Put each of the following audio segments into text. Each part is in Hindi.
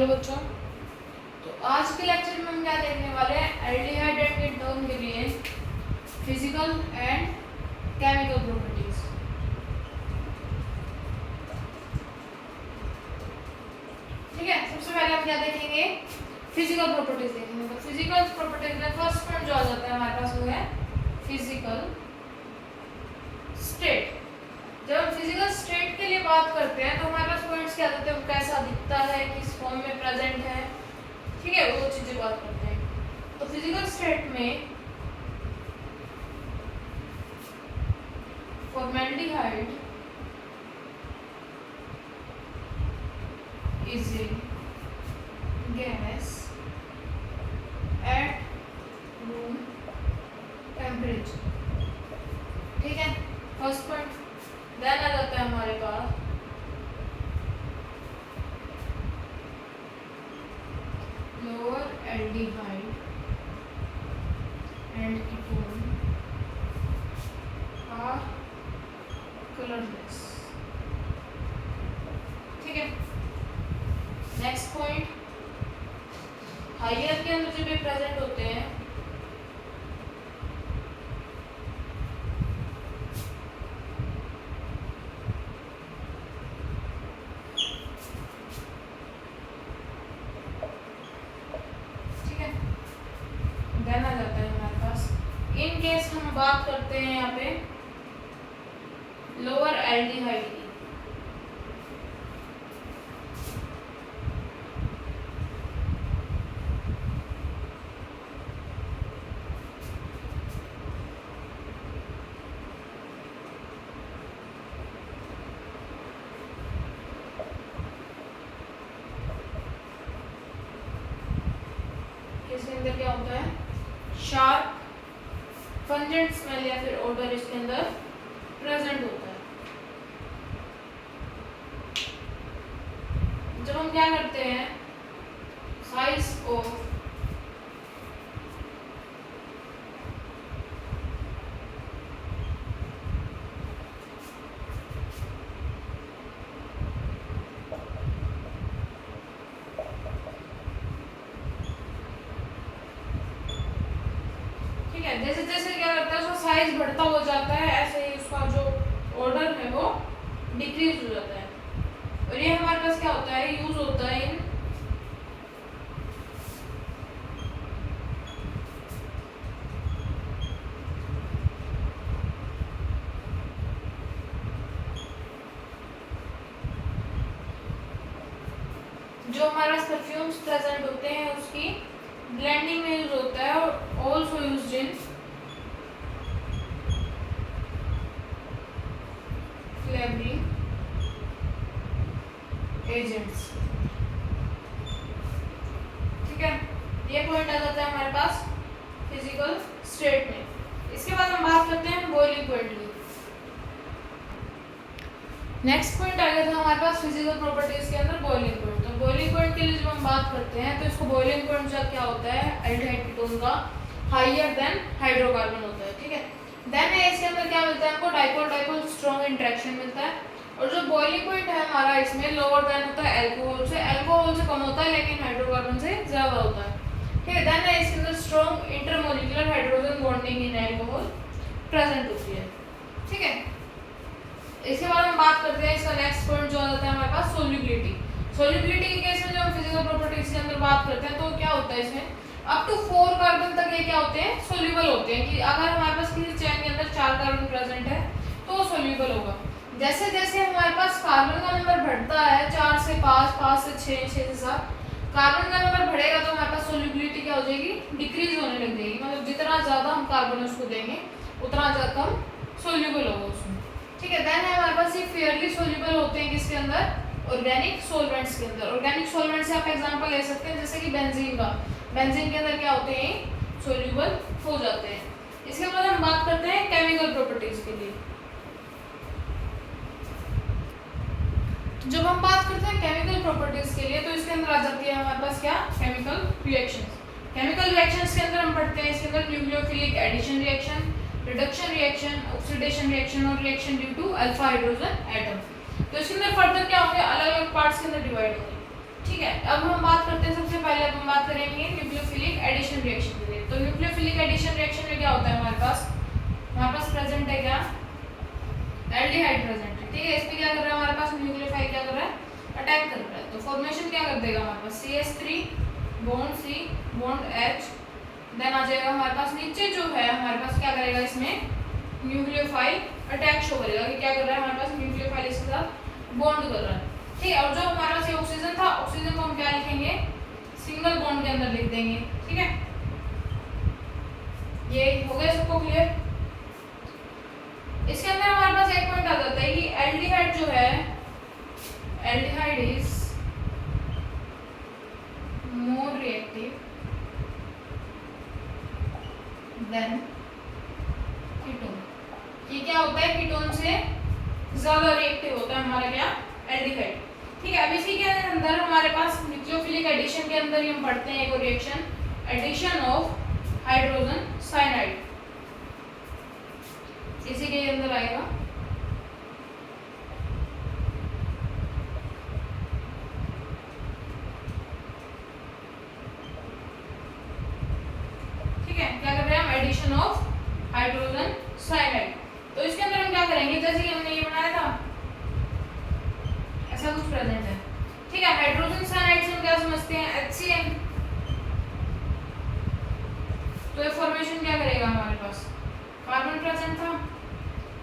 बच्चों, तो आज के लेक्चर में हम क्या देखने वाले हैं, एल्डिहाइड एंड कीटोन के लिए फिजिकल एंड केमिकल प्रॉपर्टीज। ठीक है, सबसे पहले हम क्या देखेंगे, फिजिकल प्रॉपर्टीज देखेंगे। तो फिजिकल प्रॉपर्टीज में फर्स्ट पॉइंट जो आ जाता है हमारे पास वो है फिजिकल स्टेट। जब हम फिजिकल स्टेट के लिए बात करते हैं तो हमारे पास पॉइंट्स क्या आते हैं, कैसा दिखता है, किस फॉर्म में प्रेजेंट है, ठीक है, वो चीजें बात करते हैं। तो फिजिकल स्टेट में formaldehyde is a gas at room temperature. ठीक है, फर्स्ट पॉइंट। देन आ जाता है हमारे पास lower aldehyde and ketone are colourless. ठीक है, नेक्स्ट पॉइंट, हाइयर के अंदर जब ये प्रेजेंट होते हैं आ जाता है हमारे पास, इन केस हम बात करते हैं यहाँ पे लोअर एल्डिहाइड की। इसके अंदर क्या होता है, शार्प पंजेंट स्मेल या फिर ऑडर इसके अंदर प्रेजेंट होता है। जब हम क्या करते हैं, साइज ऑफ जैसे जैसे क्या करता है, उसका साइज बढ़ता हो जाता है, ऐसे ही उसका जो ऑर्डर है वो डिक्रीज हो जाता है। और ये हमारे पास क्या होता है, यूज होता है इन जो हमारे पास परफ्यूम्स प्रेजेंट होते हैं उसकी ब्लेंडिंग में यूज होता है, और also used in flavouring agents. ठीक है, ये पॉइंट आ जाता है हमारे पास फिजिकल स्टेट में। इसके बाद हम बात करते हैं बॉइलिंग पॉइंट की। नेक्स्ट पॉइंट आ गया था हमारे पास फिजिकल प्रॉपर्टीज के अंदर बॉइलिंग पॉइंट। तो बॉइलिंग पॉइंट के लिए जब हम बात करते हैं तो इसको बॉइलिंग पॉइंट जब क्या होता है, एल्डिहाइड कीटोन का हायर देन हाइड्रोकार्बन होता है। ठीक है, देन इसके अंदर क्या मिलता है हमको, डाइपोल डाइपोल स्ट्रॉन्ग इंटरेक्शन मिलता है। और जो बॉइलिंग पॉइंट है हमारा इसमें लोअर देन होता है अल्कोहल से कम होता है, लेकिन हाइड्रोकार्बन से ज्यादा होता है। ठीक है, देन इसके अंदर strong intermolecular hydrogen bonding in alcohol present होती है। ठीक है, इसके बाद हम बात करते हैं इसका नेक्स्ट पॉइंट जो आ जाता है हमारे पास सोल्यूबिलिटी। सोल्यूबिलिटी के केस में जो हम फिजिकल प्रॉपर्टीज के अंदर बात करते हैं तो क्या होता है, इसमें अप टू 4 कार्बन तक ये क्या होते हैं, सोल्यूबल होते हैं। कि अगर हमारे पास किसी चेन के अंदर 4 कार्बन प्रेजेंट है तो वो सोल्यूबल होगा। जैसे जैसे हमारे पास कार्बन का नंबर बढ़ता है, 4 से 5, 5 से 6, 6 से 7 कार्बन का नंबर बढ़ेगा तो हमारे पास सोल्यूबिलिटी क्या हो जाएगी, डिक्रीज होने लग जाएगी। मतलब जितना ज्यादा हम कार्बन उसको देंगे उतना ज्यादा कम सोल्यूबल होगा उसमें। ठीक है, देन हमारे पास ये फेयरली सोल्यूबल होते हैं किसके अंदर, ऑर्गेनिक सॉल्वेंट्स के अंदर। ऑर्गेनिक सॉल्वेंट से आप एग्जांपल ले सकते हैं, जैसे कि बेंजीन का, बेंजीन के अंदर क्या होते हैं, सोल्यूबल हो जाते हैं। इसके बाद हम बात करते हैं केमिकल प्रॉपर्टीज के लिए। जब हम बात करते हैं केमिकल प्रॉपर्टीज के लिए तो इसके अंदर आ जाती है हमारे पास क्या, केमिकल रिएक्शंस। केमिकल रिएक्शंस के अंदर हम पढ़ते हैं इसके अंदर nucleophilic addition reaction, reduction reaction, oxidation reaction और reaction due to alpha hydrogen atom. तो इसके अंदर फर्दर क्या होंगे, अलग अलग पार्ट्स के अंदर डिवाइड होंगे। ठीक है, अब हम बात करते हैं, सबसे पहले अब हम बात करेंगे न्यूक्लियोफिलिक एडिशन रिएक्शन के लिए। तो न्यूक्लियोफिलिक एडिशन रिएक्शन में क्या होता है, हमारे पास प्रेजेंट है क्या, एल्डिहाइड प्रेजेंट है। ठीक है, इस पे क्या कर रहा है हमारे पास न्यूक्लियोफाइल, क्या कर रहा है, अटैक कर रहा है। तो फॉर्मेशन क्या कर देगा हमारे पास, CH3 bond C bond H, then आ जाएगा हमारे पास नीचे जो है हमारे पास क्या करेगा, इसमें न्यूक्लियोफाइल अटैक शो करेगा कि क्या कर रहा है हमारे पास न्यूक्लियोफाइल इसके साथ बॉन्ड कर रहा है। ठीक है, और जो हमारे पास ये ऑक्सीजन था, ऑक्सीजन को हम क्या लिखेंगे, सिंगल बॉन्ड के अंदर लिख देंगे। ठीक है, ये हो गया सबको क्लियर। इसके अंदर हमारे पास एक पॉइंट आ जाता है कि एल्डिहाइड जो है, aldehyde is more reactive than ketone. ये क्या होता है, कीटोन से ज्यादा रिएक्टिव होता है हमारा क्या, एल्डिहाइड। ठीक है, अब इसी के अंदर हमारे पास न्यूक्लियोफिलिक एडिशन के अंदर ही हम पढ़ते हैं एक और reaction, addition of hydrogen cyanide, इसी के अंदर आएगा। ठीक है, क्या कर रहे हैं हम, एडिशन ऑफ हाइड्रोजन साइनाइड। तो इसके अंदर हम क्या करेंगे, जैसे कि हमने ये बनाया था ऐसा कुछ प्रेजेंट है। ठीक है, हाइड्रोजन साइनाइड से हम क्या समझते हैं, HCl। तो ये फॉर्मेशन क्या करेगा हमारे पास, कार्बन प्रेजेंट था,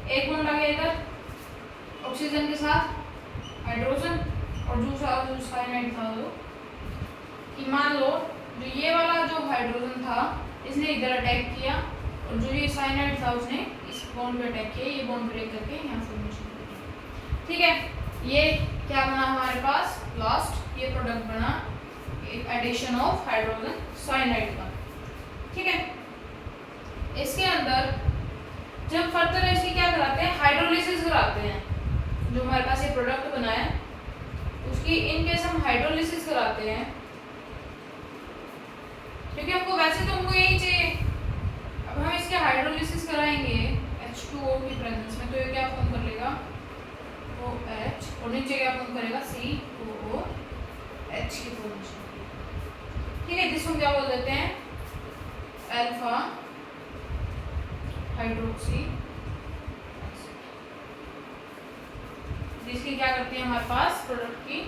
एक बॉन्ड आ गया इधर ऑक्सीजन के साथ हाइड्रोजन, और दूसरा जो साइनाइड था वो, कि मान लो जो ये वाला जो हाइड्रोजन था इसने इधर अटैक किया, और जो ये साइनाइड था उसने इस बॉन्ड पे अटैक किया, ये बॉन्ड ब्रेक करके यहाँ फॉर्मेशन किया। ठीक है, ये क्या बना हमारे पास, लास्ट ये प्रोडक्ट बना एक एडिशन ऑफ हाइड्रोजन साइनाइड का। ठीक है, इसके अंदर जब फर्दर इसकी क्या कराते हैं, हाइड्रोलिसिस कराते हैं। जो हमारे पास ये प्रोडक्ट बना है उसकी इन केस हम हाइड्रोलिसिस कराते हैं, क्योंकि हमको वैसे तो हमको यही चाहिए। अब हम इसके हाइड्रोलिसिस कराएंगे H2O की प्रेजेंस में, तो ये क्या फॉर्म कर लेगा, OH, और नीचे क्या फॉर्म करेगा, COOH की फॉर्मेशन। ठीक है, जिसको हम क्या बोल देते हैं, अल्फा हाइड्रोक्सी, जिसकी क्या करती है हमारे पास प्रोडक्ट की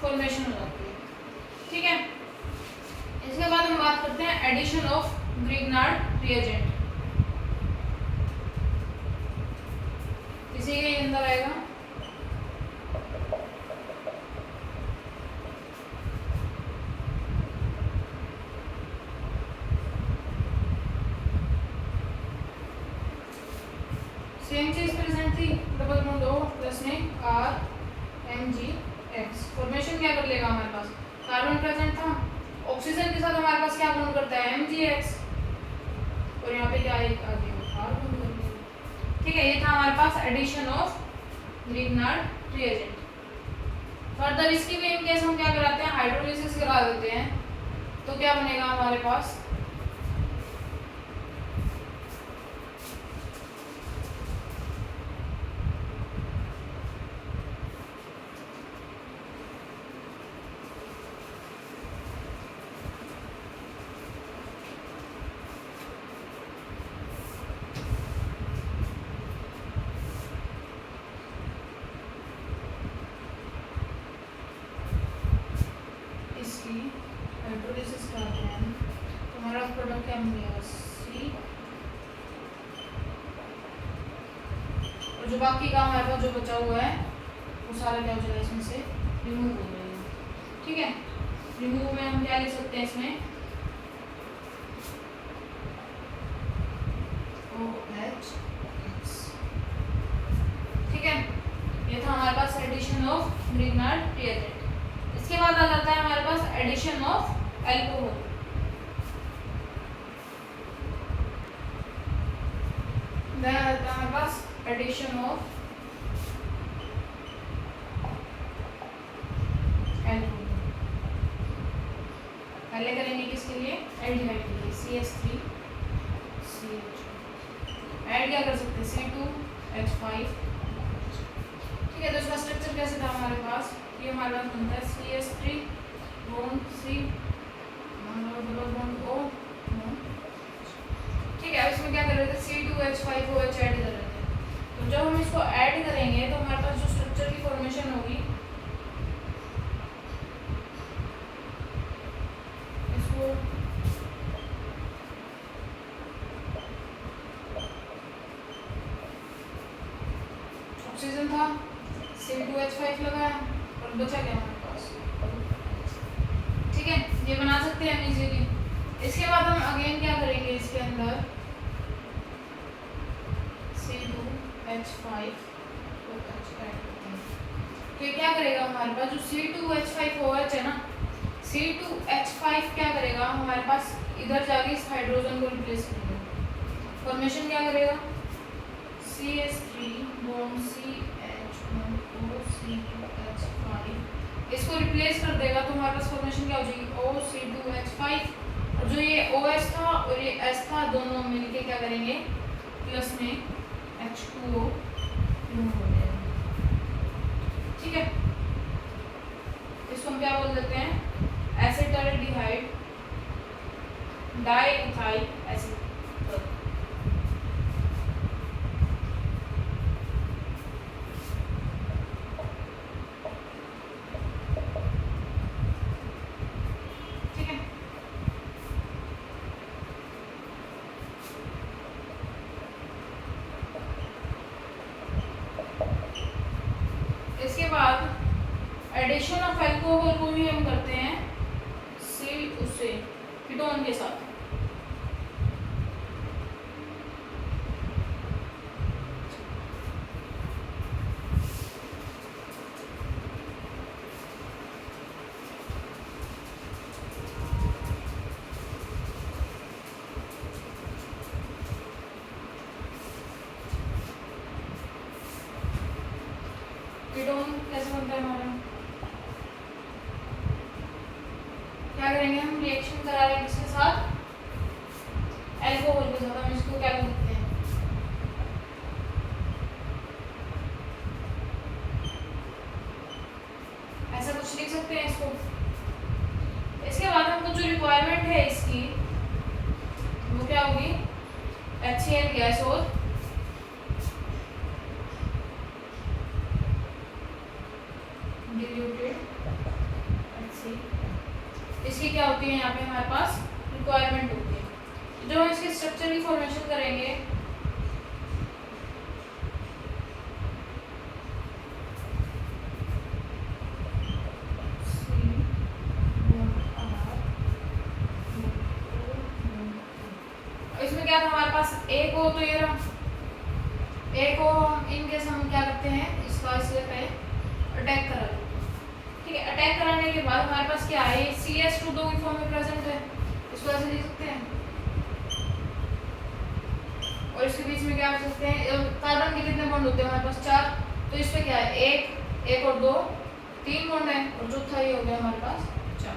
फॉर्मेशन हो जाती है। ठीक है, इसके बाद हम बात करते हैं एडिशन ऑफ ग्रिग्नार्ड रिएजेंट, इसी के अंदर आएगा। सेम चीज प्रेजेंट थी, डबल बॉन्ड O प्लस में RMgX, फॉर्मेशन क्या कर लेगा हमारे पास, कार्बन प्रेजेंट था, ऑक्सीजन के साथ हमारे पास क्या बॉन्ड करता है, MgX, और यहाँ पे क्या एक आ गया R बॉन्ड कर दिया। ठीक है, ये था हमारे पास addition of Grignard reagent. Further इसकी भी इन केस हम क्या कराते हैं, हाइड्रोलिसिस करा देते हैं, तो क्या बनेगा हमारे पास, हाइड्रोलिसिस कराते हैं तो हमारा प्रोडक्ट क्या बनेगा, C, और जो बाकी का हमारे पास जो बचा हुआ है वो सारा क्या हो जाएगा, इसमें से रिमूव हो जाएगा। ठीक है, रिमूव में हम क्या लिख सकते हैं, इसमें OH। ठीक है, ये था हमारे पास एडिशन ऑफ ग्रिग्नार्ड रिएजेंट। इसके बाद आ जाता है हमारे पास एडिशन ऑफ अल्कोहल। देन आता है हमारे पास एडिशन ऑफ अल्कोहल। पहले करेंगे किसके लिए, एल्डिहाइड के लिए, CH3 CH, ऐड क्या कर सकते हैं, C2H5। ठीक है, तो इसका स्ट्रक्चर कैसे था हमारे पास, ये हमारे पास बनता है CH3 ऑक्सीजन था, C2H5 लगाया और बचा क्या हमारे पास, ठीक है। ये बना सकते हैं हम इजीली। इसके बाद हम अगेन क्या करेंगे, इसके अंदर C2H5 को ऐड करते हैं। तो ये क्या करेगा हमारे पास, जो C2H5OH है ना, C2H5 क्या करेगा हमारे पास, इधर जाके इस हाइड्रोजन को रिप्लेस करेगा। फॉर्मेशन क्या करेगा, CH3 बॉन्ड CH1O C2H5, इसको रिप्लेस कर देगा तो हमारे पास फॉर्मेशन क्या हो जाएगी, OC2H5। और जो ये OH था और ये S था, दोनों मिलके क्या करेंगे, प्लस में H2O हो जाएगा, ठीक है। इसको हम क्या बोल देते हैं, एसिटाल्डिहाइड डाइइथाइल एसिड। इसके बाद एडिशन ऑफ अल्कोहल को भी हम करते हैं उससे कीटोन के साथ। कीटोन कैसे बनता है हमारा, क्या करेंगे हम, रिएक्शन करा रहे हैं किसके साथ, अल्कोहल के साथ। हम इसको क्या लिखते हैं, ऐसा कुछ लिख सकते हैं इसको। इसके बाद हमको जो रिक्वायरमेंट है इसकी, वो क्या होगी, HCl गैस और डिल्यूटेड HCl, इसकी क्या होती है यहाँ पे हमारे पास रिक्वायरमेंट होती है। जो हम इसके स्ट्रक्चर की फॉर्मेशन करेंगे, इसमें क्या था हमारे पास, एक हो तो ये रहा, एक को इन केस हम क्या करते हैं, इसका इससे पे अटैक करा लेते हैं, ठीक है। अटैक कराने के बाद हमारे पास क्या है, CH2 दो की फॉर्म में प्रेजेंट है, इसको ऐसे लिख सकते हैं। और इसके बीच में क्या कर सकते हैं, कार्बन के कितने बॉन्ड होते हैं हमारे पास, 4। तो इस पे क्या है, एक और 2, 3 बॉन्ड है, और चौथा ये हो गया हमारे पास 4,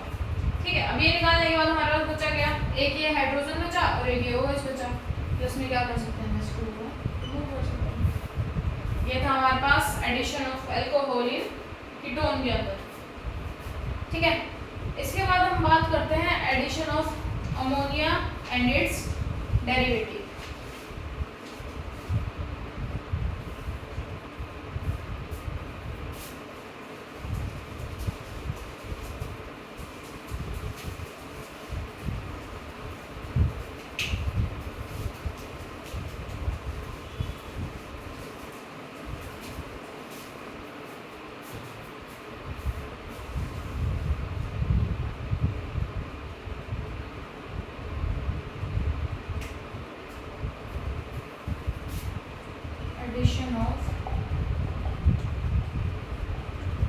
ठीक है। अब ये निकालने के बाद हमारे पास बचा क्या, एक ये हाइड्रोजन बचा और एक ये OH बचा। प्लस में क्या कर सकते हैं, H2 को रिमूव कर सकते हैं। ये था हमारे पास एडिशन ऑफ अल्कोहल इन कीटोन के अंदर, ठीक है। इसके बाद हम बात करते हैं addition of ammonia and its derivative. Addition of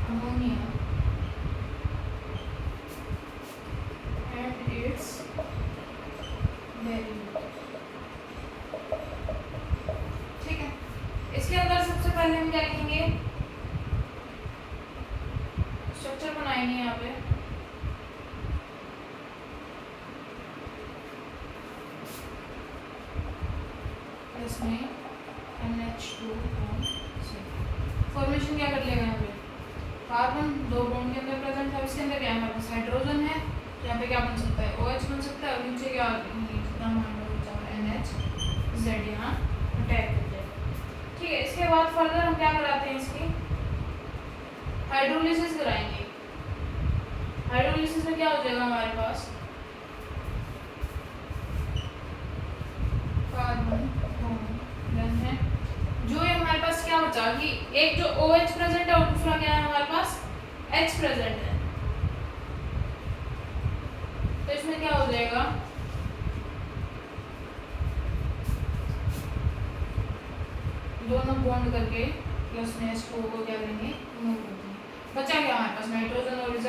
ammonia and its derivative, ठीक है। इसके अंदर सबसे पहले हम क्या लिखेंगे, स्ट्रक्चर बनाएंगे यहाँ पे, इसमें NH2 फॉर्मेशन क्या कर लेगा, यहाँ पे कार्बन 2 बॉन्ड के अंदर प्रेजेंट है, इसके अंदर क्या हमारे पास हाइड्रोजन है, यहाँ पे क्या बन सकता है, OH बन सकता है, और नीचे क्या NH यहाँ अटैक कर जाएगा, ठीक है। इसके बाद फर्दर हम क्या कराते हैं, इसकी हाइड्रोलिसिस कराएंगे। हाइड्रोलिसिस में क्या हो जाएगा हमारे पास, कार्बन है जो ये हमारे पास क्या बचा कि एक जो OH प्रेजेंट है और दूसरा क्या है हमारे पास H प्रेजेंट है। तो इसमें क्या हो जाएगा, दोनों बॉन्ड करके प्लस में H2O को क्या करेंगे, रिमूव कर देंगे। बचा क्या हमारे पास नाइट्रोजन और Z,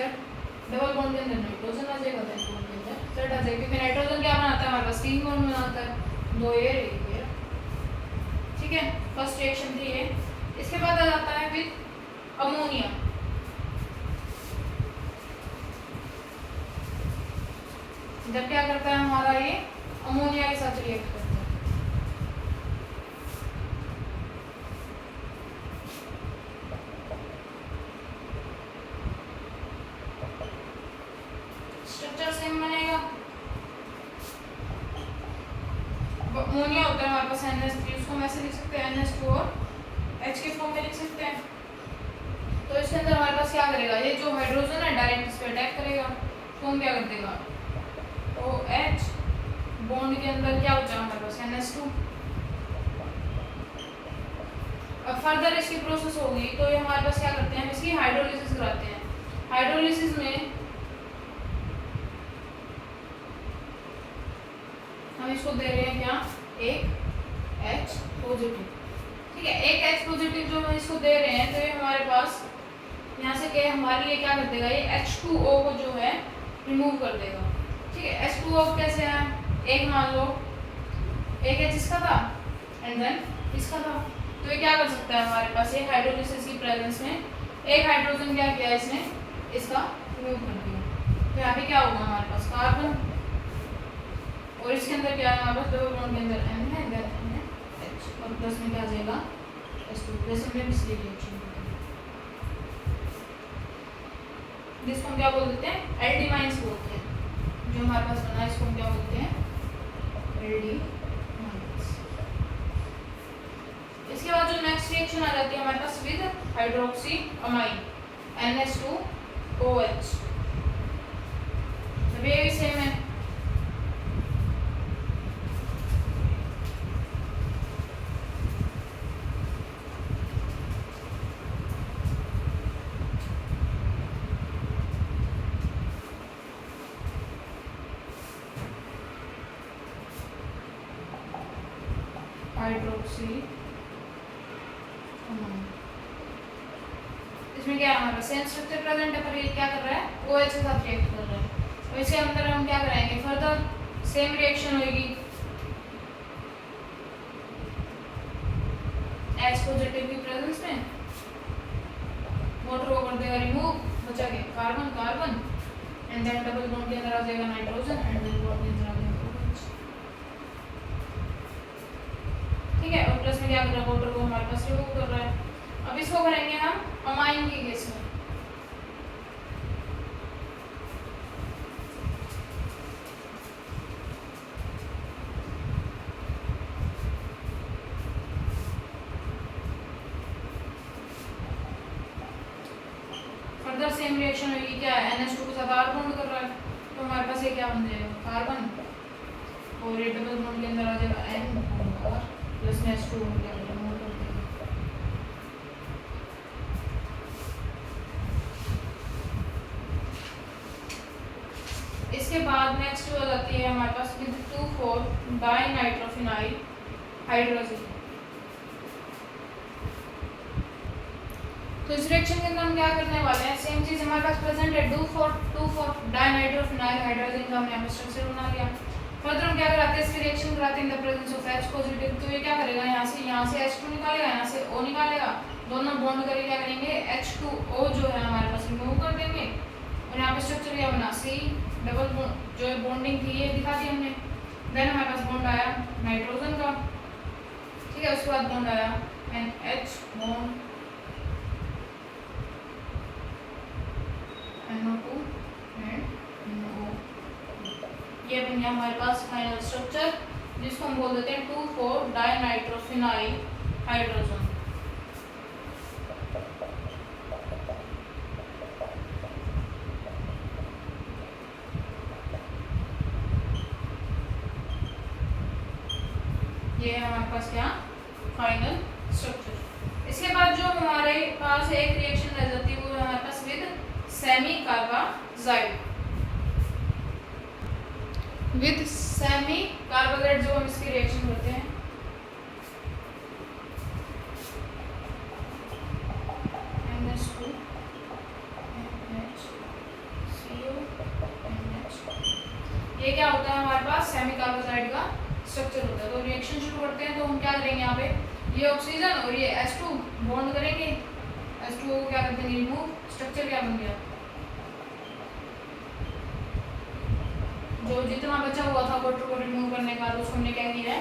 डबल बॉन्ड के अंदर नाइट्रोजन आ जाएगा, Z बॉन्ड के अंदर Z आ जाएगा, क्योंकि नाइट्रोजन क्या बनाता है हमारे पास, 3 बॉन्ड बनाता है, 2 एयर 1 एयर। ठीक है, फर्स्ट रिएक्शन थी ये। इसके बाद आ जाता है विद अमोनिया। जब क्या करता है हमारा ये अमोनिया के साथ रिएक्ट करता है। स्ट्रक्चर सेम बनेगा। अमोनिया होता है हमारे पास NH3, उसको हम ऐसे लिख सकते हैं NH2 और H के फॉर्म में लिख सकते हैं। तो इसके अंदर हमारे पास क्या करेगा, ये जो हाइड्रोजन है डायरेक्ट इस पे अटैक करेगा, तो हम क्या कर देगा, OH बॉन्ड के अंदर क्या बचा हमारे पास NH2। अब फर्दर इसकी प्रोसेस होगी तो ये हमारे पास क्या करते हैं, इसकी हाइड्रोलिसिस कराते हैं। हाइड्रोलिसिस में हम इसको दे रहे हैं क्या, एक H पॉजिटिव। ठीक है, एक H पॉजिटिव जो हम इसको दे रहे हैं, तो ये हमारे पास यहाँ से क्या हमारे लिए क्या कर देगा, ये H2O को जो है रिमूव कर देगा। ठीक है, H2O कैसे है, एक मान लो एक H इसका था एंड देन इसका था, तो ये क्या कर सकता है हमारे पास, ये हाइड्रोलिसिस की प्रेजेंस में एक हाइड्रोजन क्या किया इसने, इसका रिमूव कर दिया। तो यहाँ पे क्या होगा हमारे पास कार्बन, और इसके अंदर क्या है हमारे पास, डबल बॉन्ड के अंदर N है, देन N है H, और प्लस में क्या आ जाएगा H2, जैसे हमने पिछली रिएक्शन में जिसको हम क्या बोल देते हैं, एल्डी माइंस बोलते हैं। जो हमारे पास बना है इसको हम क्या बोलते हैं, एल्डी माइंस। इसके बाद जो नेक्स्ट रिएक्शन आ जाती है हमारे पास विद हाइड्रोक्सी अमाइन NH2OH। अब ये भी सेम है, हाइड्रोक्सी अमाइन। इसमें क्या है हमारा सेम स्ट्रक्चर प्रेजेंट है, पर ये क्या कर रहा है, OH के साथ रिएक्ट कर रहा है। और इसके अंदर हम क्या कराएंगे, फर्दर सेम रिएक्शन होगी, H पॉजिटिव की प्रेजेंस में वाटर को कर देगा रिमूव, बचा के carbon carbon and then double bond के अंदर आ जाएगा नाइट्रोजन एंड देन बॉन्ड के अंदर आ जाएगा OH। ठीक है, और प्लस में क्या कर रहा है, वाटर को हमारे पास रिमूव कर रहा है। अब इसको करेंगे हम अमाइन की केस में। फर्दर सेम रिएक्शन होगी, क्या है NH2 के साथ R बॉन्ड कर रहा है, तो हमारे पास ये क्या बन जाएगा कार्बन, और ये डबल बॉन्ड के अंदर आ जाएगा N और प्लस में H2 हो गया, रिमूव कर देंगे। इसके बाद नेक्स्ट हो जाती है हमारे पास विद 2,4 डाइनाइट्रोफिनाइल हाइड्रोजन। तो इस रिएक्शन के अंदर हम क्या करने वाले हैं, सेम चीज हमारे पास प्रेजेंट है, 2,4 डाइनाइट्रोफिनाइल हाइड्रोजन का हमने यहाँ पे स्ट्रक्चर बना लिया। फर्दर हम क्या कराते हैं, इसकी रिएक्शन कराते हैं इन the presence of H positive. तो ये क्या करेगा, यहाँ से H2 निकालेगा, यहाँ से O निकालेगा, दोनों बॉन्ड करके क्या करेंगे, H2O जो है हमारे पास रिमूव कर देंगे। और यहाँ पे स्ट्रक्चर क्या बना, C डबल बॉन्ड जो बॉन्डिंग थी ये दिखा दी हमने। देन हमारे पास बॉन्ड आया नाइट्रोजन का, ठीक है, उसके बाद बॉन्ड आया NH bond NO2 and NO। ये बन गया हमारे पास फाइनल स्ट्रक्चर, जिसको हम बोल देते हैं 2,4 डाइनाइट्रोफिनाइल हाइड्रोजन। ये है हमारे पास क्या फाइनल स्ट्रक्चर। इसके बाद जो हमारे पास एक रिएक्शन रह जाती है वो है हमारे पास with semicarbazide. With semicarbazide जो हम इसकी रिएक्शन करते हैं NH2 NHCO NH, ये क्या होता है हमारे पास सेमी कार्बाजाइड का स्ट्रक्चर होता है। तो रिएक्शन शुरू करते हैं तो हम क्या करेंगे, यहाँ पे ये ऑक्सीजन और ये H2 बॉन्ड करेंगे, H2O को क्या कर देंगे रिमूव, स्ट्रक्चर क्या बन गया, जो जितना बचा हुआ था वाटर को रिमूव करने का तो उसको हमने क्या किया है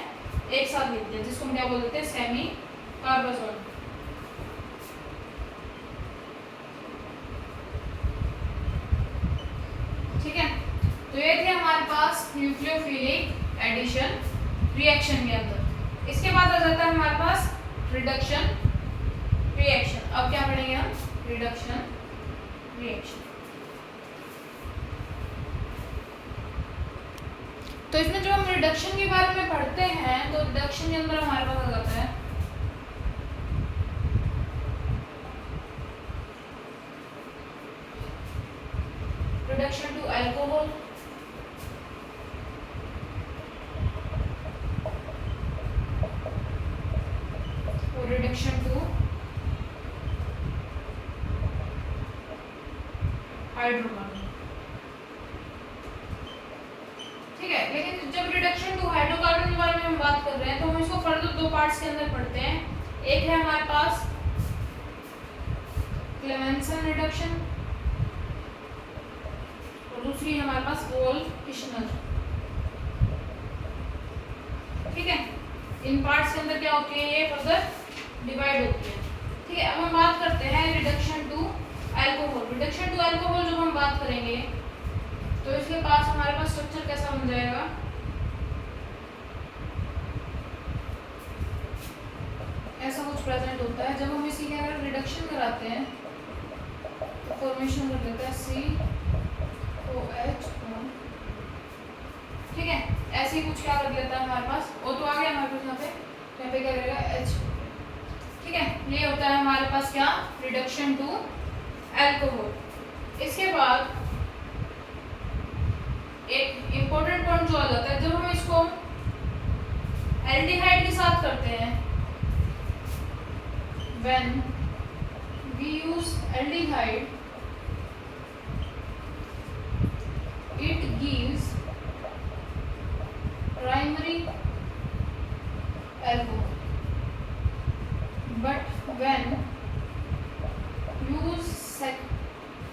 एक साथ लिख दिया, जिसको हम क्या बोल देते हैं सेमी कार्बाजाइड। ठीक है, तो ये थे हमारे पास न्यूक्लियोफिलिक एडिशन रिएक्शन के अंदर। इसके बाद आ जाता है हमारे पास रिडक्शन रिएक्शन। अब क्या पढ़ेंगे हम, रिडक्शन रिएक्शन। तो इसमें जो हम रिडक्शन के बारे में पढ़ते हैं तो रिडक्शन के अंदर हमारे पास आ जाता है reduction to alcohol, reduction to hydrocarbon. ठीक है, लेकिन जब रिडक्शन टू हाइड्रोकार्बन के बारे में हम बात कर रहे हैं तो हम इसको फर्दर दो पार्ट्स के अंदर पढ़ते हैं। एक है हमारे पास क्लेमेंसन रिडक्शन और दूसरी है हमारे पास वोल्फ-किशनर। ठीक है, इन पार्ट्स के अंदर क्या होती है, ये फर्दर डिवाइड होती है। ठीक है, अब हम बात करते हैं reduction to alcohol. Reduction to alcohol जब हम बात करेंगे तो इसके पास हमारे पास स्ट्रक्चर कैसा बन जाएगा, ऐसा कुछ प्रेजेंट होता है। जब हम इसी के अंदर रिडक्शन कराते हैं तो फॉर्मेशन कर लेते हैं COH। ठीक है, ऐसे ही कुछ क्या कर लेता है हमारे पास, वो तो आ गया हमारे पास यहाँ पे क्या करेगा H। ठीक है, ये होता है हमारे पास क्या, रिडक्शन टू अल्कोहल। इसके बाद एक इम्पोर्टेंट पॉइंट जो आ जाता है, जब हम इसको एल्डिहाइड के साथ करते हैं, when we use aldehyde it gives primary alcohol, but when use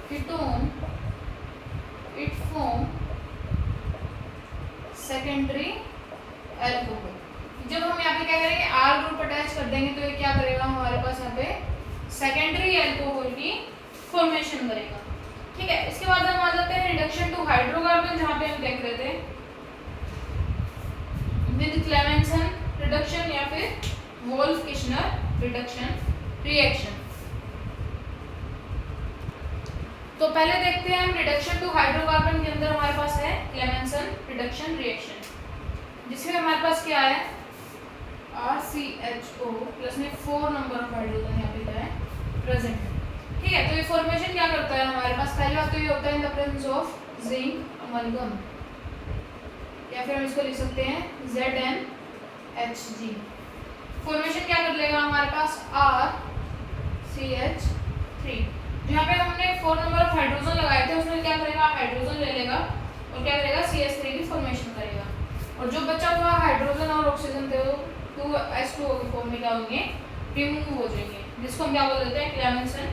ketone it form secondary alcohol। जब हम यहाँ पे क्या करेंगे R ग्रुप अटैच कर देंगे तो ये क्या करेगा हमारे पास यहाँ पे सेकेंडरी अल्कोहल की फॉर्मेशन करेगा। ठीक है, इसके बाद हम आ जाते हैं रिडक्शन टू हाइड्रोकार्बन, जहाँ पे हम देख रहे थे विद क्लेमेंसन रिडक्शन या फिर वोल्फ-किशनर रिडक्शन रिएक्शन। तो पहले देखते हैं हम रिडक्शन टू हाइड्रोकार्बन के अंदर हमारे पास है क्लेमेंसन रिडक्शन रिएक्शन, जिसमें हमारे पास क्या है RCHO प्लस में 4 नंबर ऑफ हाइड्रोजन यहाँ पे क्या है प्रेजेंट है। ठीक है, तो ये फॉर्मेशन क्या करता है हमारे पास, पहली बात तो ये होता है इन the presence of zinc amalgam, या फिर हम इसको लिख सकते हैं ZnHg। फॉर्मेशन क्या कर लेगा हमारे पास RCH3। यहाँ पे हमने 4 नंबर ऑफ हाइड्रोजन लगाए थे, उसमें क्या करेगा हाइड्रोजन ले लेगा और क्या करेगा CH3 की फॉर्मेशन करेगा, और जो बचा हुआ हाइड्रोजन और ऑक्सीजन थे वो 2H2O के फॉर्म में क्या होंगे रिमूव हो जाएंगे, जिसको हम क्या बोल देते हैं क्लेमेंसन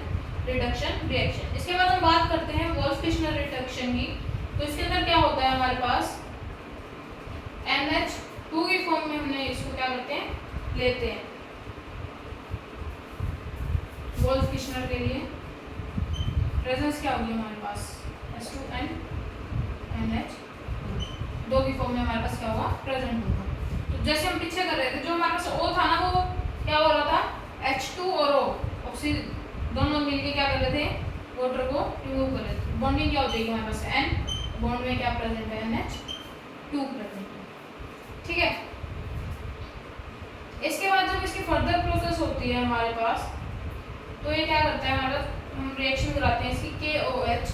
रिडक्शन रिएक्शन। इसके बाद हम बात करते हैं वोल्फ-किशनर रिडक्शन की। तो इसके अंदर क्या होता है हमारे पास NH2 की फॉर्म में हमने इसको क्या करते हैं लेते हैं वोल्फ-किशनर के लिए प्रेजेंस क्या होगी हमारे पास H2N NH2 की फॉर्म में हमारे पास क्या होगा प्रेजेंट होगा। तो जैसे हम पीछे कर रहे थे, जो हमारे पास O था ना वो क्या हो रहा था H2 और O ऑक्सीजन दोनों मिलके क्या कर रहे थे वाटर को रिमूव कर रहे थे, बॉन्डिंग क्या हो जाएगी हमारे पास N बॉन्ड में क्या प्रेजेंट है NH2 प्रेजेंट है। ठीक है, इसके बाद जब इसकी फर्दर प्रोसेस होती है हमारे पास तो ये क्या करता है हमारा, हम रिएक्शन कराते हैं इसकी KOH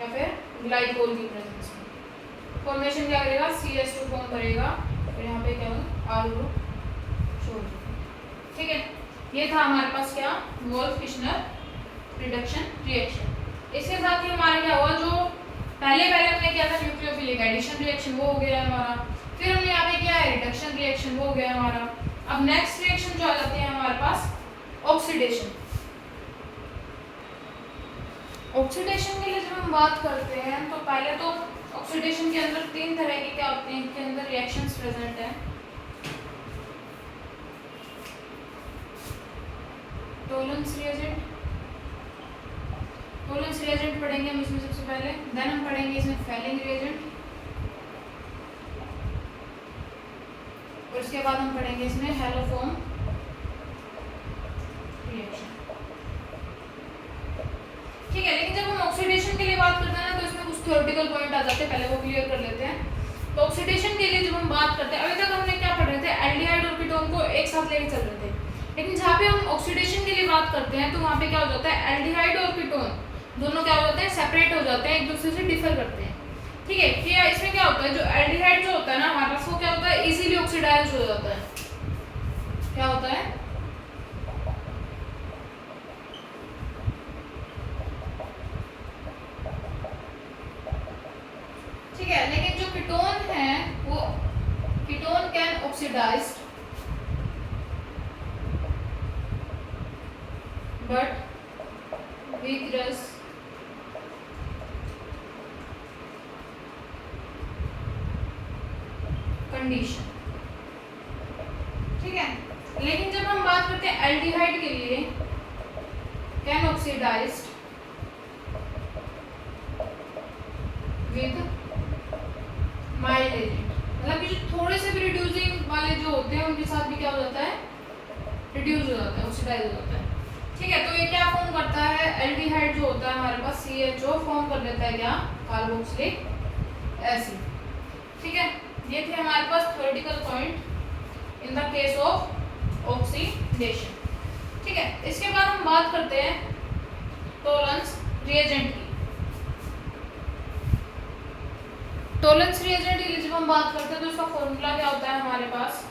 या फिर ग्लाइकोल की प्रेजेंस में। फॉर्मेशन क्या करेगा, CH2 फॉर्म करेगा, फिर यहाँ पे क्या होगा R ग्रुप छोड़ देगा। ठीक है, ये था हमारे पास क्या, वोल्फ-किशनर रिडक्शन रिएक्शन। इसके साथ ही हमारा क्या हुआ, जो पहले हमने किया था न्यूक्लियोफिलिक एडिशन रिएक्शन, वो हो गया हमारा। फिर हमने यहाँ पे किया है रिडक्शन रिएक्शन, वो हो गया हमारा। अब नेक्स्ट रिएक्शन जो आ जाती है हमारे पास ऑक्सीडेशन। ऑक्सीडेशन के लिए जब हम बात करते हैं तो पहले तो ऑक्सीडेशन के अंदर 3 तरह के क्या होते हैं, इनके अंदर रिएक्शंस प्रेजेंट हैं। टोलेंस रिएजेंट, टोलेंस रिएजेंट पढ़ेंगे हम इसमें सबसे पहले। देन हम पढ़ेंगे इसमें फेलिंग रिएजेंट, और उसके बाद हम पढ़ेंगे इसमें हेलोफॉर्म रिएक्शन। ठीक है, लेकिन जब हम ऑक्सीडेशन के लिए बात करते हैं ना तो इसमें कुछ थ्योरेटिकल पॉइंट आ जाते हैं, पहले वो क्लियर कर लेते हैं। तो ऑक्सीडेशन के लिए जब हम बात करते हैं, अभी तक हमने क्या पढ़ रहे थे, एल्डिहाइड और कीटोन को एक साथ लेके चल रहे थे। लेकिन जहाँ पे हम ऑक्सीडेशन के लिए बात करते हैं तो वहाँ पे क्या हो जाता है, एल्डिहाइड और कीटोन दोनों क्या हो जाते हैं, सेपरेट हो जाते हैं, एक दूसरे से डिफर करते हैं। ठीक है, कि इसमें क्या होता है, जो एल्डिहाइड जो होता है ना हमारे पास, वो क्या होता है, इजीली ऑक्सीडाइज हो जाता है। क्या होता है, ठीक है। लेकिन जो कीटोन है वो ketone can oxidised but vigorous condition. ठीक है, लेकिन जब हम बात करते हैं एल्डिहाइड के लिए, can oxidised with mild agent, मतलब कि जो थोड़े से भी रिड्यूसिंग वाले जो होते हैं उनके साथ भी क्या हो जाता है, रिड्यूस हो जाता है, ऑक्सीडाइज हो जाता है। ठीक है, तो ये क्या फॉर्म करता है, एल्डिहाइड जो होता है हमारे पास CHO फॉर्म कर देता है क्या, कार्बोक्सिलिक एसिड। ठीक है, ये थे हमारे पास theoretical point in the case of oxidation. ठीक है, इसके बाद हम बात करते हैं टोलेंस रिएजेंट की। टोलेंस रिएजेंट के लिए जब हम बात करते हैं तो इसका फॉर्मूला क्या होता है हमारे पास,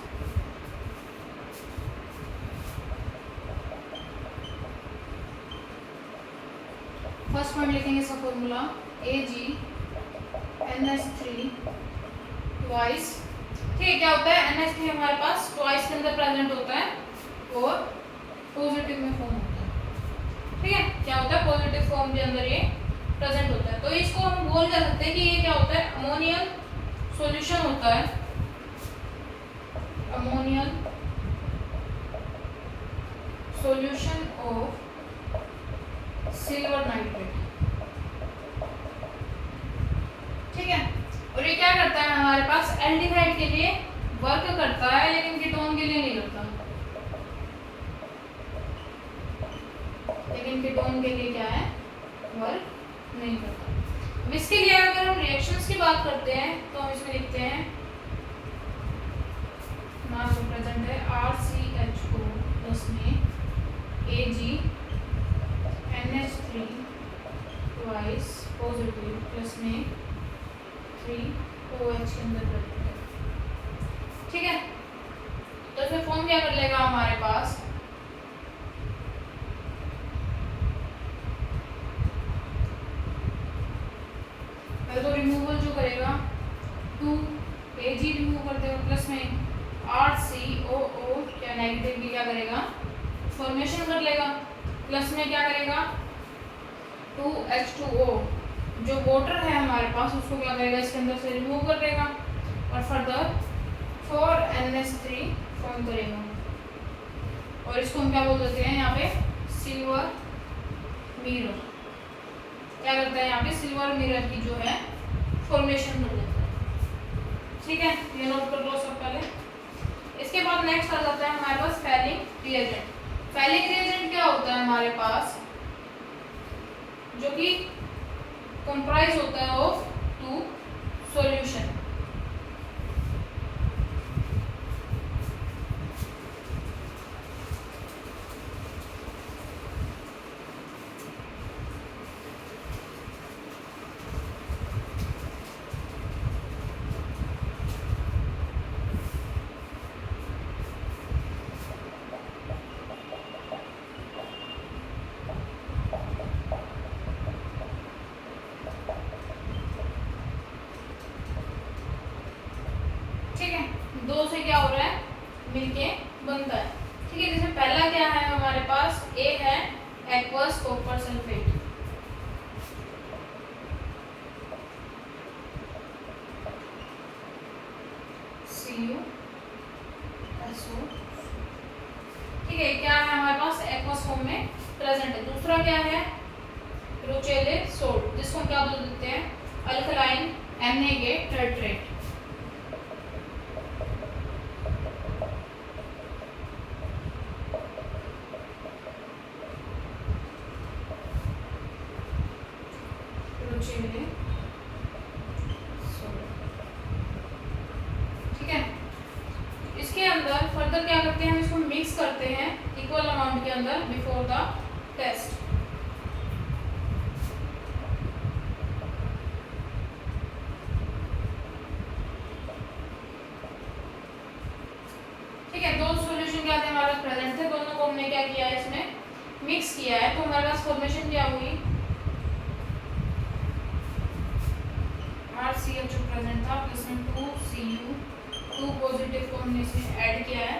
फर्स्ट पॉइंट लिखेंगे इसका फॉर्मूला AgNH3 ट्वाइस। ठीक है, क्या होता है, NH3 हमारे पास ट्वाइस के अंदर प्रेजेंट होता है और पॉजिटिव में फॉर्म होता है। ठीक है, क्या होता है, पॉजिटिव फॉर्म के अंदर ये प्रेजेंट होता है। तो इसको हम बोल कर सकते हैं कि ये क्या होता है, अमोनियल सॉल्यूशन होता है, अमोनियल सॉल्यूशन ऑफ सिल्वर नाइट्रेट। ठीक है, और ये क्या करता है हमारे पास, एल्डिहाइड के लिए वर्क करता है लेकिन कीटोन के लिए नहीं करता, लेकिन कीटोन के लिए क्या है, वर्क नहीं करता। अब इसके लिए अगर हम रिएक्शंस की बात करते हैं तो हम इसमें लिखते हैं, मास प्रेजेंट है RCHO प्लस में AgNH3 ट्वाइस पॉजिटिव प्लस में 3OH के अंदर प्रेजेंट है। ठीक है, तो इसमें फॉर्म क्या कर लेगा हमारे पास, तो रिमूवल जो करेगा 2Ag रिमूव कर देगा, प्लस में RCOO क्या नेगेटिव की क्या करेगा, फॉर्मेशन कर लेगा, प्लस में क्या करेगा 2H2O जो वाटर है हमारे पास उसको क्या करेगा, इसके अंदर से रिमूव कर देगा और फर्दर 4NH3 फॉर्म करेगा। और इसको हम क्या बोल देते हैं यहाँ पे, सिल्वर मिरर। क्या करता है यहाँ पे, सिल्वर मिरर की जो है फॉर्मेशन कर देता है। ठीक है, ये नोट कर लो सब पहले। इसके बाद नेक्स्ट आ जाता है हमारे पास फेलिंग रिएजेंट। फेलिंग रिएजेंट क्या होता है हमारे पास, जो कि कंप्राइज होता है ऑफ 2 सॉल्यूशन। क्या हो रहा है, मिलके बनता है। ठीक है, जैसे पहला क्या है हमारे पास, ए है एक्वस कॉपर सल्फेट, CuSO। ठीक है, क्या है हमारे पास एक्वस फॉर्म में प्रेजेंट है। दूसरा क्या है रोचेले सोल्ट, जिसको हम क्या बोल देते हैं, अल्कलाइन Na-टर्ट्रेट। रोचेले सोल्ट। ठीक है, इसके अंदर फर्दर क्या करते हैं, हम इसको मिक्स करते हैं इक्वल अमाउंट के अंदर बिफोर द टेस्ट। ठीक है, दो सॉल्यूशन क्या थे हमारे पास प्रेजेंट थे, दोनों को हमने क्या किया है, इसमें मिक्स किया है। तो हमारे पास फॉर्मेशन क्या हुई, RCHO प्रेजेंट था, प्लस में 2Cu, 2 पॉजिटिव को हमने इसमें ऐड किया है,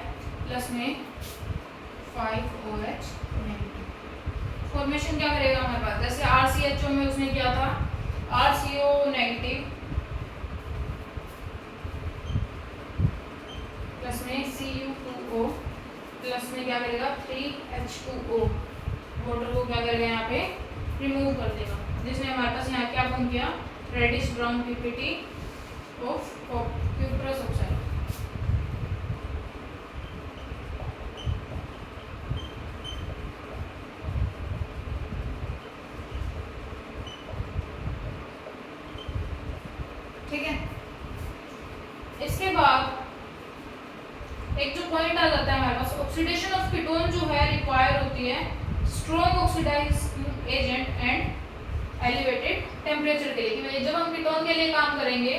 प्लस में 5OH नेगेटिव। फॉर्मेशन क्या करेगा हमारे पास, जैसे RCHO में उसने किया था RCO नेगेटिव प्लस में Cu2O प्लस में क्या करेगा 3H2O, वाटर को क्या करेगा यहाँ पे रिमूव कर देगा, जिसने हमारे पास यहाँ क्या फॉर्म किया, reddish brown PPT of cuprous oxide. ठीक है, इसके बाद एक जो पॉइंट आ जाता है हमारे पास, ऑक्सीडेशन ऑफ कीटोन जो है रिक्वायर होती है strong oxidising agent and elevated temperature के लिए। कि भाई जब हम कीटोन के लिए काम करेंगे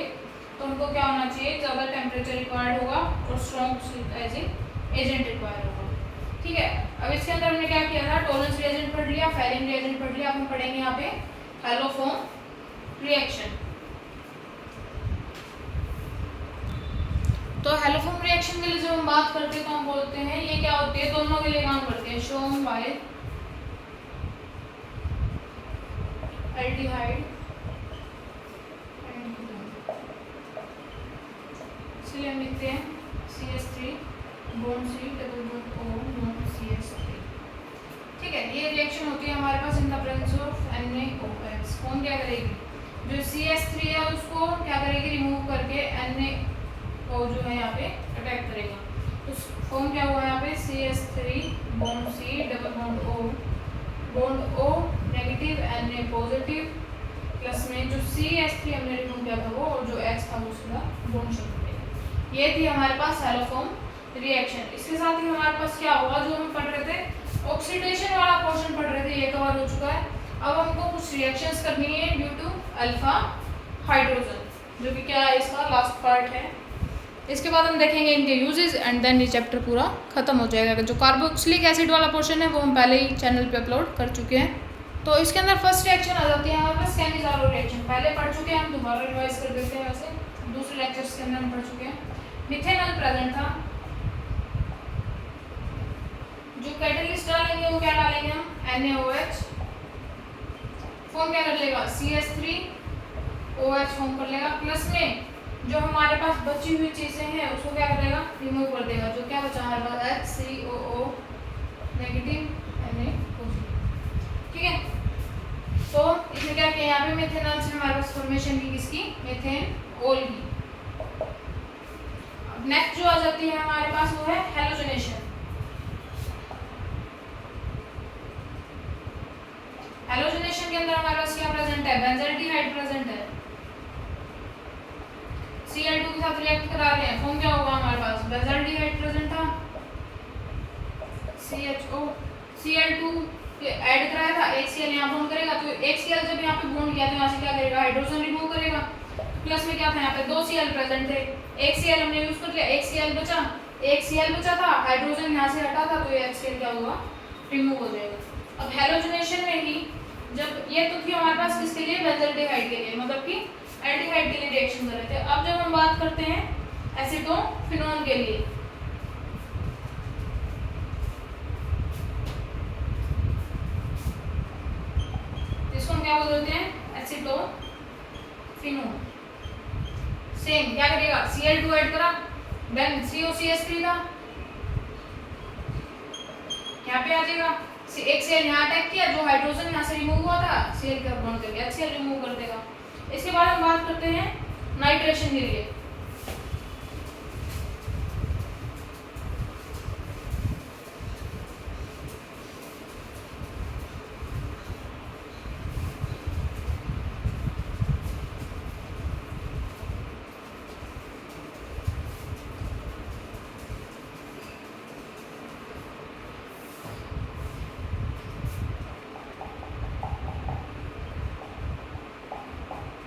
तो हमको क्या होना चाहिए, ज़्यादा टेम्परेचर रिक्वायर्ड होगा और स्ट्रॉन्ग ऑक्सीडाइजिंग एजेंट रिक्वायर्ड होगा। ठीक है, अब इसके अंदर हमने क्या किया था, टॉलरेंस रिएजेंट पढ़ लिया, फेरिंग रिएजेंट पढ़ लिया। अब हम पढ़ेंगे यहाँ पे हैलोफॉर्म रिएक्शन। तो हैलोफॉर्म रिएक्शन के लिए जब हम बात करते हैं तो हम बोलते हैं ये क्या होती है, दोनों के लिए काम करते हैं, shown by aldehyde and ketone. इसलिए हम लिखते हैं CH3 bond C double bond O not CH3। ठीक है, ये रिएक्शन होती है हमारे पास in the presence of NaOH। कौन क्या करेगी, जो CH3 है उसको क्या करेगी, रिमूव करके Na को जो है यहाँ पे अटैक करेगा। तो फॉर्म क्या हुआ यहाँ पे, CH3 bond C double bond O negative Na positive plus में जो CH3 हमने रिमूव किया था वो, और जो X था वो उसका बॉन्ड शिफ्ट हो गया। ये थी हमारे पास हैलोफॉर्म रिएक्शन। इसके साथ ही हमारे पास क्या हुआ, जो हम पढ़ रहे थे ऑक्सीडेशन वाला पोर्शन पढ़ रहे थे, ये कवर हो चुका है। अब हमको कुछ रिएक्शंस करनी है ड्यू टू अल्फा हाइड्रोजन, जो कि क्या है, इसका लास्ट पार्ट है। इसके बाद हम देखेंगे इनके यूजेस एंड देन ये चैप्टर पूरा खत्म हो जाएगा। जो कार्बोक्सिलिक एसिड वाला पोर्शन है वो हम पहले ही चैनल पे अपलोड कर चुके हैं। तो इसके अंदर फर्स्ट रिएक्शन आ जाती है हमारे पास कैनिज़ारो रिएक्शन, पहले पढ़ चुके हैं, हम दोबारा रिवाइज कर देते हैं। वैसे दूसरे लेक्चर्स के अंदर हम पढ़ चुके हैं। मिथेनॉल प्रेजेंट था, जो कैटलिस्ट डालेंगे वो क्या डालेंगे हम, NaOH फॉर्म क्या कर लेगा, CH3OH फॉर्म कर लेगा, प्लस में जो हमारे पास बची हुई चीजें हैं उसको क्या करेगा, रिमूव कर देगा। जो क्या बचा हमारे पास, HCOO नेगेटिव Na पॉजिटिव। ठीक है, तो इसमें क्या किया, यहाँ पे मेथेनॉल से हमारे पास फॉर्मेशन की किसकी, मेथेनॉल की। अब नेक्स्ट जो आ जाती है हमारे पास वो है हैलोजनेशन। हैलोजनेशन के अंदर हमारे पास क्या प्रेजेंट है, बेंजल्डिहाइड प्रेजेंट है, Cl2 के साथ रिएक्ट करा रहे हैं। फॉर्म क्या होगा हमारे पास, बेंजल्डिहाइड प्रेजेंट था, CHO Cl2 ऐड कराया था, एक Cl यहाँ बॉन्ड करेगा, तो एक Cl जब यहाँ पे बॉन्ड किया तो यहाँ से क्या करेगा, हाइड्रोजन रिमूव करेगा। प्लस में क्या था, यहाँ पे 2 Cl प्रेजेंट थे, एक Cl हमने यूज कर लिया, एक Cl बचा था, हाइड्रोजन यहाँ से हटा था, तो ये Cl क्या होगा, रिमूव हो जाएगा। अब हैलोजनेशन में ही जब ये तो थी हमारे पास किसके लिए, बेंजल्डिहाइड के लिए, मतलब कि एल्डिहाइड के लिए रिएक्शन कर रहे थे। अब जब हम बात करते हैं एसीटोफिनोन के लिए। इसको हम क्या बोलते हैं, एसीटोफिनोन। सेम क्या करेगा, Cl2 ऐड करा, देन COCH3 था, यहाँ पे आ जाएगा, एक सेल यहाँ अटैक किया, जो हाइड्रोजन यहाँ से रिमूव हुआ था Cl का बॉन्ड करके HCl रिमूव कर देगा। इसके बाद हम बात करते हैं नाइट्रेशन के लिए।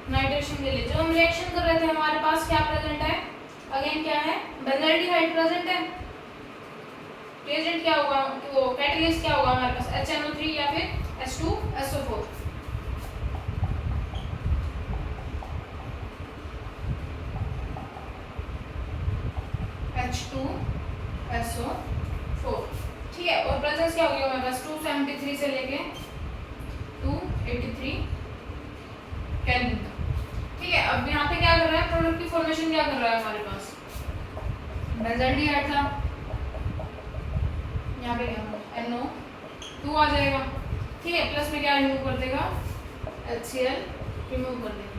नाइट्रेशन के लिए जो हम रिएक्शन कर रहे थे हमारे पास क्या प्रेजेंट है, अगेन क्या है, बेंजल्डिहाइड प्रेजेंट है। रिएजेंट क्या होगा, वो कैटलिस्ट क्या होगा हमारे पास, HNO3 या फिर H2SO4। H2SO4 ठीक है, और प्रेजेंस क्या होगी हमारे पास 273 से लेके 283 केल्विन तक। ठीक है, अब यहाँ पे क्या कर रहा है, प्रोडक्ट की फॉर्मेशन क्या कर रहा है हमारे पास, बेंजल्डिहाइड था, यहाँ पे NO2 आ जाएगा। ठीक है, प्लस में क्या रिमूव कर देगा, HCl रिमूव कर देगा।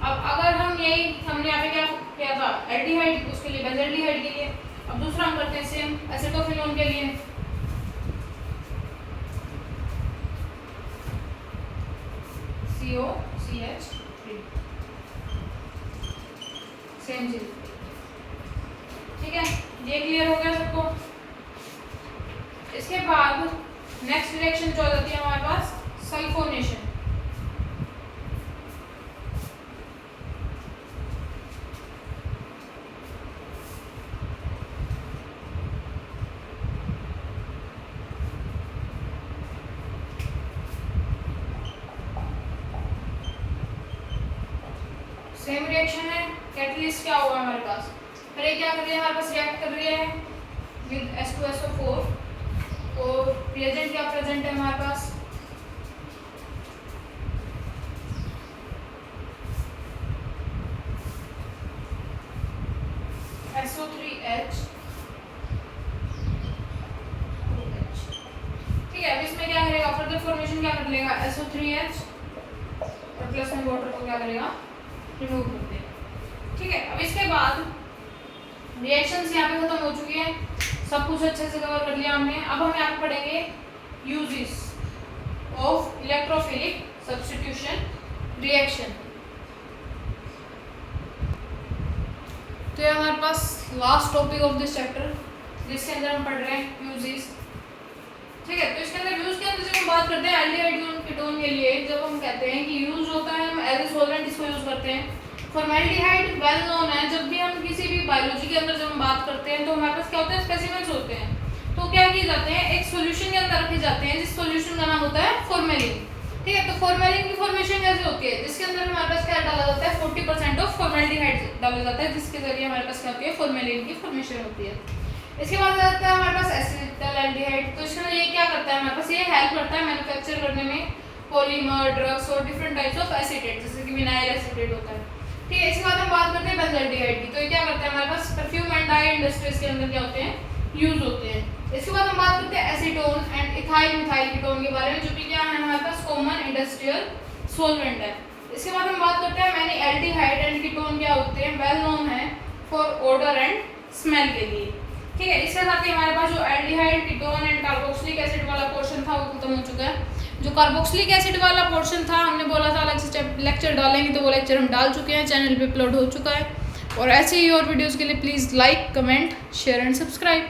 अब अगर हम यही, हमने यहाँ पे क्या किया था, एल्डिहाइड, उसके लिए बेंजल्डिहाइड के लिए, अब दूसरा हम करते हैं सेम एसीटोफिनोन के लिए। COCH3 सेम चीज। ठीक है, ये क्लियर हो गया सबको। इसके बाद नेक्स्ट रिएक्शन जो आ जाती है हमारे पास, सल्फोनेशन। सेम रिएक्शन है, कैटलिस्ट क्या होगा हमारे पास, पहले क्या कर रही है हमारे पास, रिएक्ट कर रही है विद H2SO4 और रिएजेंट क्या प्रेजेंट है हमारे पास, SO3H। ठीक है, अब इसमें क्या करेगा, फर्दर फॉर्मेशन क्या कर लेगा, SO3H और प्लस में वाटर को क्या करेगा, रिमूव कर देगा। ठीक है, अब इसके बाद रिएक्शंस यहाँ पे खत्म हो चुकी है, सब कुछ अच्छे से कवर कर लिया हमने। अब हम यहाँ पे पढ़ेंगे uses of electrophilic substitution reaction. तो ये हमारे पास last topic of this chapter, जिसके अंदर हम पढ़ रहे हैं यूजेस। ठीक है, तो इसके अंदर यूज के अंदर जब हम बात करते हैं एल्डिहाइड कीटोन के लिए, जब हम कहते हैं कि यूज होता है, हम एज ए सॉल्वेंट इसको यूज करते हैं। फॉर्मेल्डिहाइड वेल नोन है, जब भी हम किसी भी बायोलॉजी के अंदर जब हम बात करते हैं तो हमारे पास क्या होता है, स्पेसिमेंस होते हैं, तो क्या किए जाते हैं, एक सॉल्यूशन के अंदर रखे जाते हैं, जिस सॉल्यूशन का नाम होता है फॉर्मेलिन। ठीक है, तो फॉर्मेलिन की फॉर्मेशन कैसे होती है, जिसके अंदर हमारे पास क्या डाला जाता है, 40% ऑफ फॉर्मेल्डिहाइड डाला जाता है, जिसके जरिए हमारे पास क्या होती है, फॉर्मेलिन की फॉर्मेशन होती है। इसके बाद आता है हमारे पास एसिटाल्डिहाइड। तो इसमें ये क्या करता है, हमारे पास ये हेल्प करता है मैन्युफैक्चर करने में पॉलीमर, ड्रग्स और डिफरेंट टाइप्स ऑफ एसिटेट, जैसे कि विनाइल एसिटेट होता है। ठीक है, इसके बाद हम बात करते हैं बेंजल्डिहाइड की। तो ये क्या करता है, हमारे पास परफ्यूम एंड डाई इंडस्ट्रीज के अंदर क्या होते हैं, यूज होते हैं। इसके बाद हम बात करते हैं acetone and ethyl methyl ketone के बारे में, जो कि क्या है हमारे पास कॉमन इंडस्ट्रियल सॉल्वेंट है। इसके बाद हम बात करते हैं मैनी एल्डिहाइड एंड कीटोन क्या होते हैं, वेल नोन है फॉर ऑडर एंड स्मेल के लिए। ठीक है, इसके साथ ही हमारे पास जो aldehyde ketone and carboxylic acid वाला पोर्शन था वो खत्म हो चुका है। जो कार्बोक्सिलिक एसिड वाला पोर्शन था, हमने बोला था अलग से लेक्चर डालेंगे, तो वो लेक्चर हम डाल चुके हैं, चैनल पे अपलोड हो चुका है। और ऐसे ही और वीडियोस के लिए please like, comment, share and subscribe.